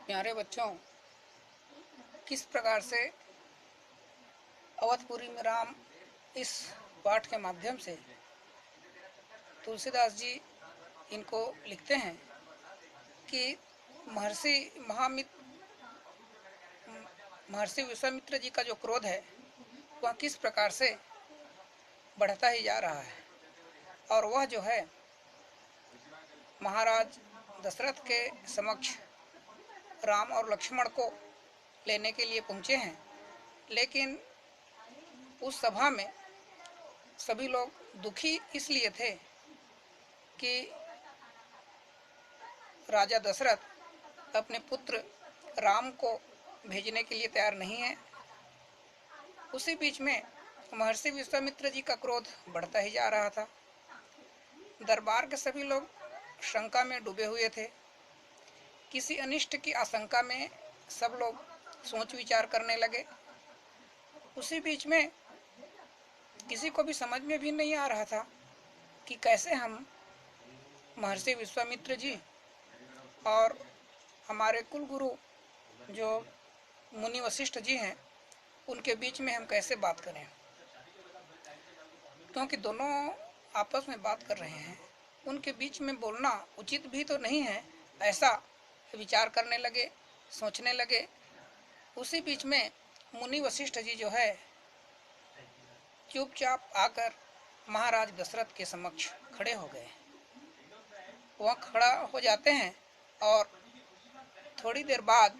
प्यारे बच्चों, किस प्रकार से अवधपुरी में राम इस पाठ के माध्यम से तुलसीदास जी इनको लिखते हैं कि महर्षि महर्षि विश्वामित्र जी का जो क्रोध है वह किस प्रकार से बढ़ता ही जा रहा है और वह जो है महाराज दशरथ के समक्ष राम और लक्ष्मण को लेने के लिए पहुंचे हैं। लेकिन उस सभा में सभी लोग दुखी इसलिए थे कि राजा दशरथ अपने पुत्र राम को भेजने के लिए तैयार नहीं है। उसी बीच में महर्षि विश्वामित्र जी का क्रोध बढ़ता ही जा रहा था। दरबार के सभी लोग शंका में डूबे हुए थे। किसी अनिष्ट की आशंका में सब लोग सोच विचार करने लगे। उसी बीच में किसी को भी समझ में भी नहीं आ रहा था कि कैसे हम महर्षि विश्वामित्र जी और हमारे कुल गुरु जो मुनि वशिष्ठ जी हैं उनके बीच में हम कैसे बात करें, क्योंकि दोनों आपस में बात कर रहे हैं, उनके बीच में बोलना उचित भी तो नहीं है। ऐसा विचार करने लगे, सोचने लगे। उसी बीच में मुनि वशिष्ठ जी जो है चुपचाप आकर महाराज दशरथ के समक्ष खड़े हो गए। वह खड़ा हो जाते हैं और थोड़ी देर बाद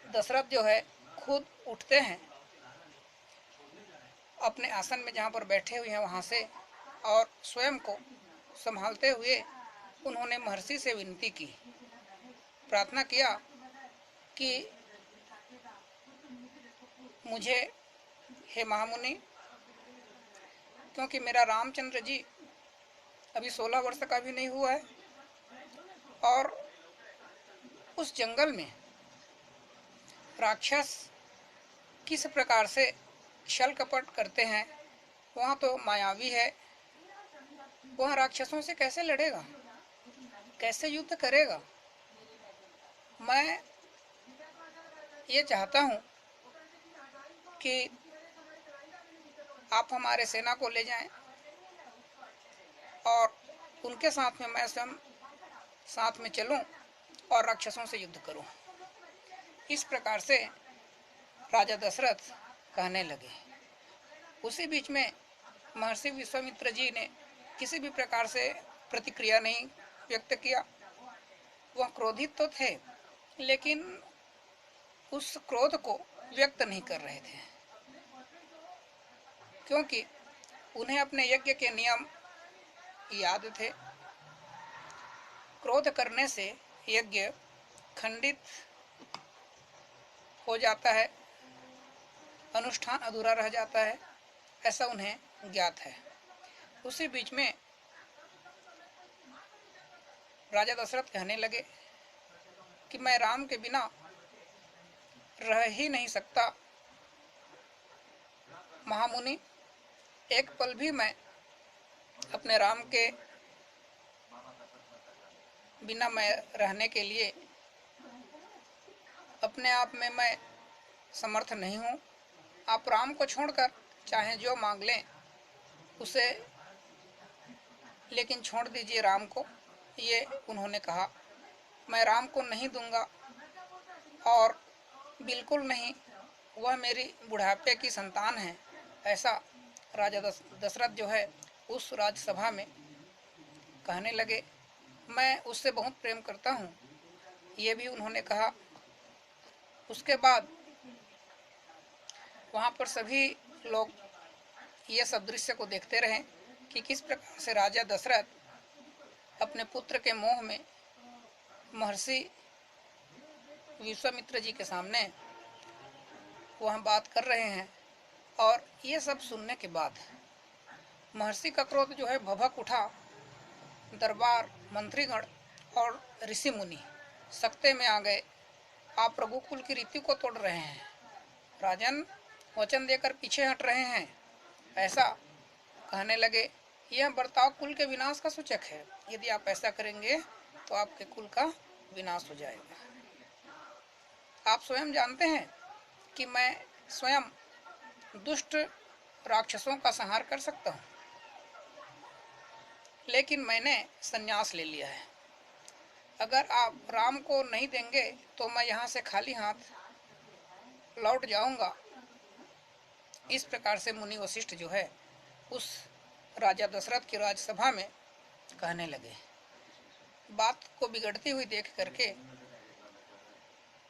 दशरथ जो है खुद उठते हैं अपने आसन में जहाँ पर बैठे हुए हैं वहाँ से, और स्वयं को संभालते हुए उन्होंने महर्षि से विनती की, प्रार्थना किया कि मुझे हे महामुनि, क्योंकि मेरा रामचंद्र जी अभी 16 वर्ष का भी नहीं हुआ है और उस जंगल में राक्षस किस प्रकार से छल कपट करते हैं, वहाँ तो मायावी है। वह राक्षसों से कैसे लड़ेगा, कैसे युद्ध करेगा। मैं ये चाहता हूँ कि आप हमारे सेना को ले जाएं और उनके साथ में मैं स्वयं साथ में चलूं और राक्षसों से युद्ध करूं। इस प्रकार से राजा दशरथ कहने लगे। उसी बीच में महर्षि विश्वामित्र जी ने किसी भी प्रकार से प्रतिक्रिया नहीं व्यक्त किया। वह क्रोधित तो थे लेकिन उस क्रोध को व्यक्त नहीं कर रहे थे, क्योंकि उन्हें अपने यज्ञ के नियम याद थे। क्रोध करने से यज्ञ खंडित हो जाता है, अनुष्ठान अधूरा रह जाता है, ऐसा उन्हें ज्ञात है। उसी बीच में राजा दशरथ कहने लगे कि मैं राम के बिना रह ही नहीं सकता। महामुनि, एक पल भी मैं अपने राम के बिना मैं रहने के लिए अपने आप में मैं समर्थ नहीं हूँ। आप राम को छोड़कर चाहे जो मांग लें उसे, लेकिन छोड़ दीजिए राम को, ये उन्होंने कहा। मैं राम को नहीं दूंगा और बिल्कुल नहीं, वह मेरी बुढ़ापे की संतान है। ऐसा राजा दशरथ जो है उस राजसभा में कहने लगे। मैं उससे बहुत प्रेम करता हूँ, ये भी उन्होंने कहा। उसके बाद वहाँ पर सभी लोग ये सब दृश्य को देखते रहे कि किस प्रकार से राजा दशरथ अपने पुत्र के मोह में महर्षि विश्वामित्र जी के सामने वह बात कर रहे हैं। और ये सब सुनने के बाद महर्षि का क्रोध जो है भभक उठा। दरबार, मंत्रीगण और ऋषि मुनि सख्ते में आ गए। आप रघुकुल की रीति को तोड़ रहे हैं, राजन वचन देकर पीछे हट रहे हैं, ऐसा कहने लगे। यह बर्ताव कुल के विनाश का सूचक है। यदि आप ऐसा करेंगे तो आपके कुल का विनाश हो जाएगा। आप स्वयं जानते हैं कि मैं स्वयं दुष्ट राक्षसों का संहार कर सकता हूँ, लेकिन मैंने संन्यास ले लिया है। अगर आप राम को नहीं देंगे तो मैं यहाँ से खाली हाथ लौट जाऊंगा। इस प्रकार से मुनि वशिष्ठ जो है उस राजा दशरथ की राजसभा में कहने लगे। बात को बिगड़ती हुई देख करके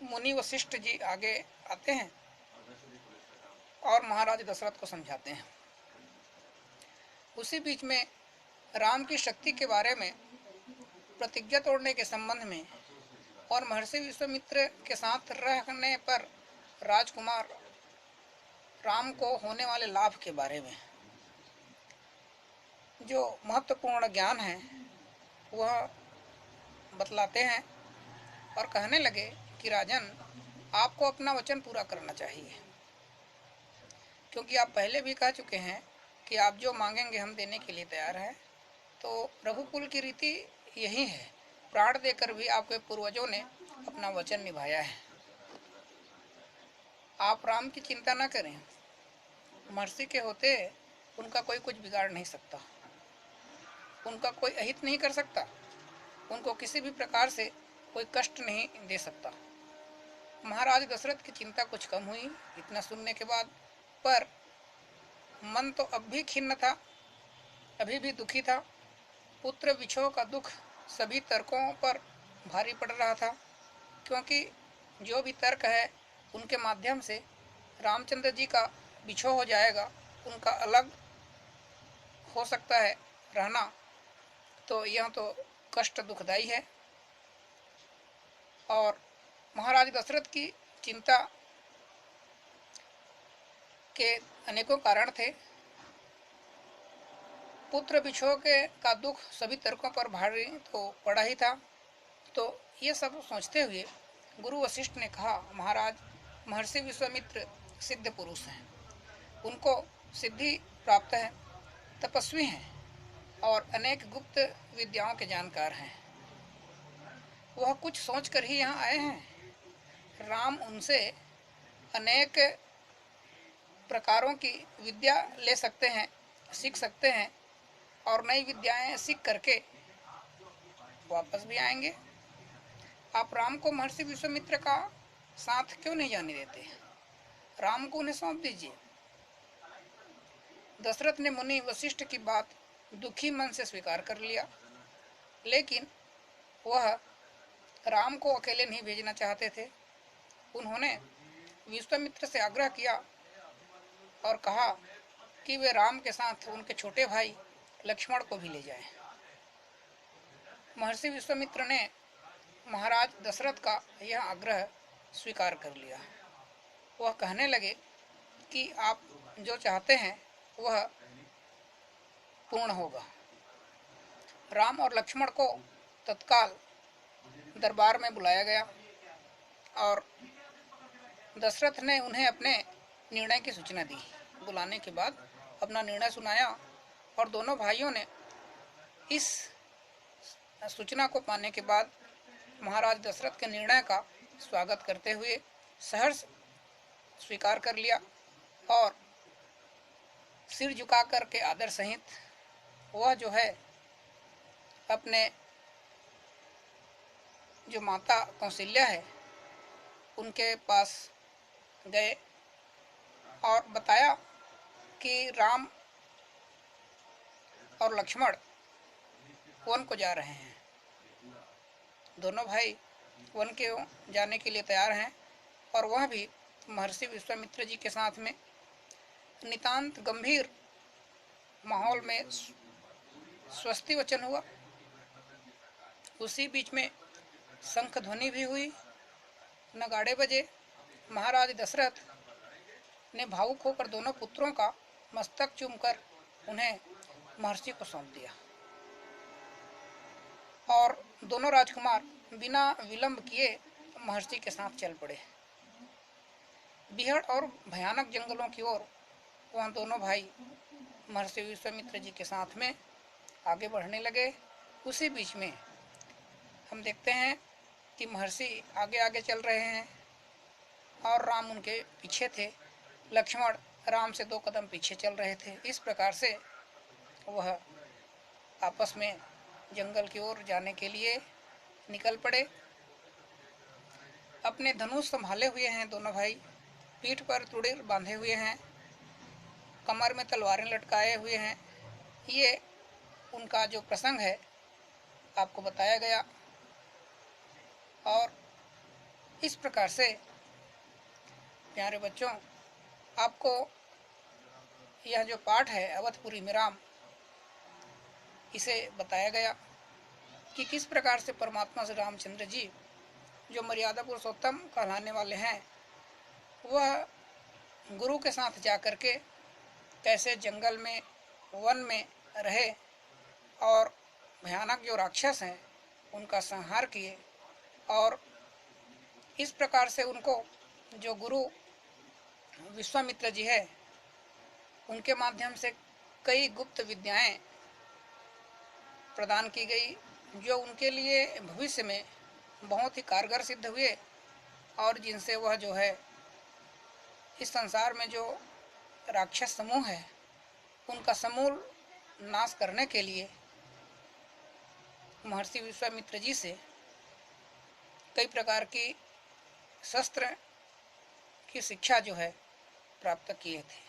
मुनि वशिष्ठ जी आगे आते हैं और महाराज दशरथ को समझाते हैं। उसी बीच में राम की शक्ति के बारे में, प्रतिज्ञा तोड़ने के संबंध में और महर्षि विश्वामित्र के साथ रहने पर राजकुमार राम को होने वाले लाभ के बारे में जो महत्वपूर्ण ज्ञान है वह बतलाते हैं और कहने लगे कि राजन, आपको अपना वचन पूरा करना चाहिए, क्योंकि आप पहले भी कह चुके हैं कि आप जो मांगेंगे हम देने के लिए तैयार हैं। तो रघुकुल की रीति यही है, प्राण देकर भी आपके पूर्वजों ने अपना वचन निभाया है। आप राम की चिंता न करें, महर्षि के होते उनका कोई कुछ बिगाड़ नहीं सकता, उनका कोई अहित नहीं कर सकता, उनको किसी भी प्रकार से कोई कष्ट नहीं दे सकता। महाराज दशरथ की चिंता कुछ कम हुई इतना सुनने के बाद, पर मन तो अब भी खिन्न था, अभी भी दुखी था। पुत्र विछोह का दुख सभी तर्कों पर भारी पड़ रहा था, क्योंकि जो भी तर्क है उनके माध्यम से रामचंद्र जी का विछोह हो जाएगा, उनका अलग हो सकता है रहना, तो यह तो कष्ट दुखदाई है। और महाराज दशरथ की चिंता के अनेकों कारण थे। पुत्र विछोह का दुख सभी तर्कों पर भारी तो पड़ा ही था। तो ये सब सोचते हुए गुरु वशिष्ठ ने कहा, महाराज, महर्षि विश्वामित्र सिद्ध पुरुष हैं, उनको सिद्धि प्राप्त है, तपस्वी हैं और अनेक गुप्त विद्याओं के जानकार हैं। वह कुछ सोचकर ही यहाँ आए हैं। राम उनसे अनेक प्रकारों की विद्या ले सकते हैं, सीख सकते हैं और नई विद्याएं सीख करके वापस भी आएंगे। आप राम को महर्षि विश्वामित्र का साथ क्यों नहीं जाने देते? राम को उन्हें सौंप दीजिए। दशरथ ने मुनि वशिष्ठ की बात दुखी मन से स्वीकार कर लिया, लेकिन वह राम को अकेले नहीं भेजना चाहते थे। उन्होंने विश्वामित्र से आग्रह किया और कहा कि वे राम के साथ उनके छोटे भाई लक्ष्मण को भी ले जाएं। महर्षि विश्वामित्र ने महाराज दशरथ का यह आग्रह स्वीकार कर लिया। वह कहने लगे कि आप जो चाहते हैं वह पूर्ण होगा। राम और लक्ष्मण को तत्काल दरबार में बुलाया गया और दशरथ ने उन्हें अपने निर्णय की सूचना दी। बुलाने के बाद अपना निर्णय सुनाया और दोनों भाइयों ने इस सूचना को पाने के बाद महाराज दशरथ के निर्णय का स्वागत करते हुए सहर्ष स्वीकार कर लिया और सिर झुका करके आदर सहित वह जो है अपने जो माता कौशल्या है उनके पास गए और बताया कि राम और लक्ष्मण वन को जा रहे हैं। दोनों भाई वन के जाने के लिए तैयार हैं और वह भी महर्षि विश्वामित्र जी के साथ में नितांत गंभीर माहौल में स्वस्ति वचन हुआ। उसी बीच में शंख ध्वनि भी हुई, नगाड़े बजे। महाराज दशरथ ने भावुक होकर दोनों पुत्रों का मस्तक चूमकर उन्हें महर्षि को सौंप दिया और दोनों राजकुमार बिना विलंब किए महर्षि के साथ चल पड़े। बिहड़ और भयानक जंगलों की ओर वह दोनों भाई महर्षि विश्वामित्र जी के साथ में आगे बढ़ने लगे। उसी बीच में हम देखते हैं कि महर्षि आगे आगे चल रहे हैं और राम उनके पीछे थे। लक्ष्मण राम से 2 कदम पीछे चल रहे थे। इस प्रकार से वह आपस में जंगल की ओर जाने के लिए निकल पड़े। अपने धनुष संभाले हुए हैं दोनों भाई, पीठ पर तुड़ीर बांधे हुए हैं, कमर में तलवारें लटकाए हुए हैं। ये उनका जो प्रसंग है आपको बताया गया। और इस प्रकार से प्यारे बच्चों, आपको यह जो पाठ है अवधपुरी में राम, इसे बताया गया कि किस प्रकार से परमात्मा श्री रामचंद्र जी जो मर्यादा पुरुषोत्तम कहलाने वाले हैं, वह गुरु के साथ जाकर के कैसे जंगल में, वन में रहे और भयानक जो राक्षस हैं उनका संहार किए। और इस प्रकार से उनको जो गुरु विश्वामित्र जी है, उनके माध्यम से कई गुप्त विद्याएं प्रदान की गई, जो उनके लिए भविष्य में बहुत ही कारगर सिद्ध हुए और जिनसे वह जो है इस संसार में जो राक्षस समूह है उनका समूल नाश करने के लिए महर्षि विश्वामित्र जी से कई प्रकार की शस्त्र की शिक्षा जो है प्राप्त किए थे।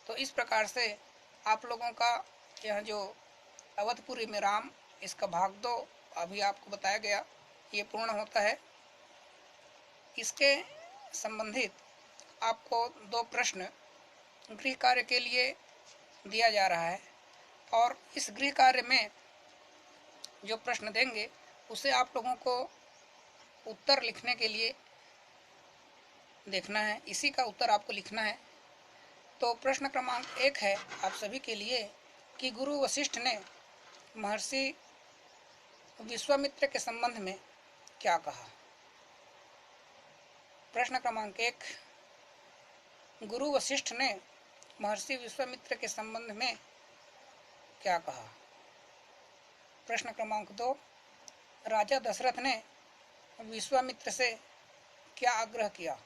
तो इस प्रकार से आप लोगों का यह जो अवधपुरी में राम, इसका भाग 2 अभी आपको बताया गया, ये पूर्ण होता है। इसके संबंधित आपको 2 प्रश्न गृह कार्य के लिए दिया जा रहा है और इस गृह कार्य में जो प्रश्न देंगे उसे आप लोगों को उत्तर लिखने के लिए देखना है, इसी का उत्तर आपको लिखना है। तो प्रश्न क्रमांक 1 है आप सभी के लिए कि गुरु वशिष्ठ ने महर्षि विश्वामित्र के संबंध में क्या कहा। प्रश्न क्रमांक 1, गुरु वशिष्ठ ने महर्षि विश्वामित्र के संबंध में क्या कहा। प्रश्न क्रमांक 2, राजा दशरथ ने विश्वामित्र से क्या आग्रह किया।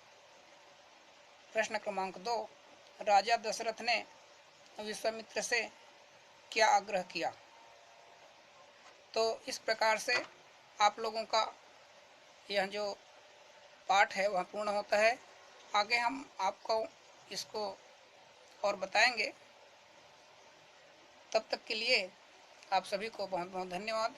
प्रश्न क्रमांक 2, राजा दशरथ ने विश्वामित्र से क्या आग्रह किया। तो इस प्रकार से आप लोगों का यह जो पाठ है वह पूर्ण होता है। आगे हम आपको इसको और बताएंगे। तब तक के लिए आप सभी को बहुत बहुत धन्यवाद।